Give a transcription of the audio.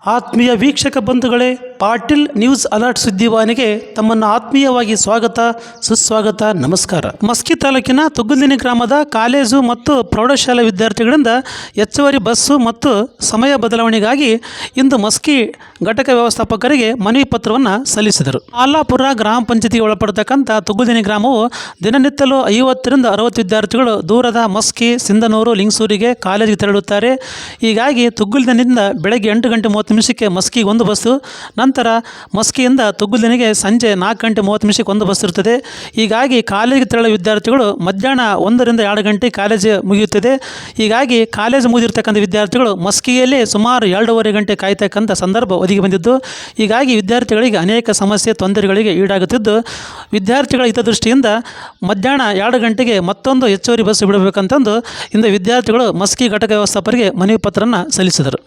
ಆತ್ಮೀಯ ವೀಕ್ಷಕ ಬಂಧುಗಳೇ, ಪಾಟೀಲ್ ನ್ಯೂಸ್ ಅಲರ್ಟ್ ಸುದ್ದಿವಾಹಿನಿಗೆ ತಮ್ಮನ್ನು ಆತ್ಮೀಯವಾಗಿ ಸ್ವಾಗತ, ಸುಸ್ವಾಗತ, ನಮಸ್ಕಾರ. ಮಸ್ಕಿ ತಾಲೂಕಿನ ತುಗ್ಗಲ್ದಿನ್ನಿ ಗ್ರಾಮದ ಕಾಲೇಜು ಮತ್ತು ಪ್ರೌಢಶಾಲಾ ವಿದ್ಯಾರ್ಥಿಗಳಿಂದ ಹೆಚ್ಚುವರಿ ಬಸ್ಸು ಮತ್ತು ಸಮಯ ಬದಲಾವಣೆಗಾಗಿ ಇಂದು ಮಸ್ಕಿ ಘಟಕ ವ್ಯವಸ್ಥಾಪಕರಿಗೆ ಮನವಿ ಪತ್ರವನ್ನು ಸಲ್ಲಿಸಿದರು. ಆಲಾಪುರ ಗ್ರಾಮ ಪಂಚಾಯತಿಗೆ ಒಳಪಡತಕ್ಕಂಥ ತುಗ್ಗಲ್ದಿನ್ನಿ ಗ್ರಾಮವು ದಿನನಿತ್ಯಲೂ 50ರಿಂದ 60 ವಿದ್ಯಾರ್ಥಿಗಳು ದೂರದ ಮಸ್ಕಿ, ಸಿಂಧನೂರು, ಲಿಂಗಸೂರಿಗೆ ಕಾಲೇಜಿಗೆ ತೆರಳುತ್ತಾರೆ. ಹೀಗಾಗಿ ತುಗ್ಗಲ್ದಿನ್ನಿಂದ ಬೆಳಗ್ಗೆ 8 ಗಂಟೆ 30 ನಿಮಿಷಕ್ಕೆ ಮಸ್ಕಿಗೆ ಒಂದು ಬಸ್ಸು, ನಂತರ ಮಸ್ಕಿಯಿಂದ ತುಗ್ಗಲ್ದಿನ್ನಿಗೆ ಸಂಜೆ 4 ಗಂಟೆ 30 ನಿಮಿಷಕ್ಕೆ ಒಂದು ಬಸ್ ಇರುತ್ತದೆ. ಹೀಗಾಗಿ ಕಾಲೇಜಿಗೆ ತೆರಳುವ ವಿದ್ಯಾರ್ಥಿಗಳು ಮಧ್ಯಾಹ್ನ 1 ರಿಂದ 2 ಗಂಟೆ ಕಾಲೇಜು ಮುಗಿಯುತ್ತದೆ. ಹೀಗಾಗಿ ಕಾಲೇಜು ಮುಗಿದಿರ್ತಕ್ಕಂಥ ವಿದ್ಯಾರ್ಥಿಗಳು ಮಸ್ಕಿಯಲ್ಲಿ ಸುಮಾರು 2.5 ಗಂಟೆ ಕಾಯ್ತಕ್ಕಂಥ ಸಂದರ್ಭ ಒದಗಿ ಬಂದಿದ್ದು, ಹೀಗಾಗಿ ವಿದ್ಯಾರ್ಥಿಗಳಿಗೆ ಅನೇಕ ಸಮಸ್ಯೆ, ತೊಂದರೆಗಳಿಗೆ ಈಡಾಗುತ್ತಿದ್ದು, ವಿದ್ಯಾರ್ಥಿಗಳ ಹಿತದೃಷ್ಟಿಯಿಂದ ಮಧ್ಯಾಹ್ನ 2 ಗಂಟೆಗೆ ಮತ್ತೊಂದು ಹೆಚ್ಚುವರಿ ಬಸ್ ಬಿಡಬೇಕಂತಂದು ಇಂದು ವಿದ್ಯಾರ್ಥಿಗಳು ಮಸ್ಕಿ ಘಟಕ ವ್ಯವಸ್ಥಾಪಕರಿಗೆ ಮನವಿ ಪತ್ರವನ್ನು ಸಲ್ಲಿಸಿದರು.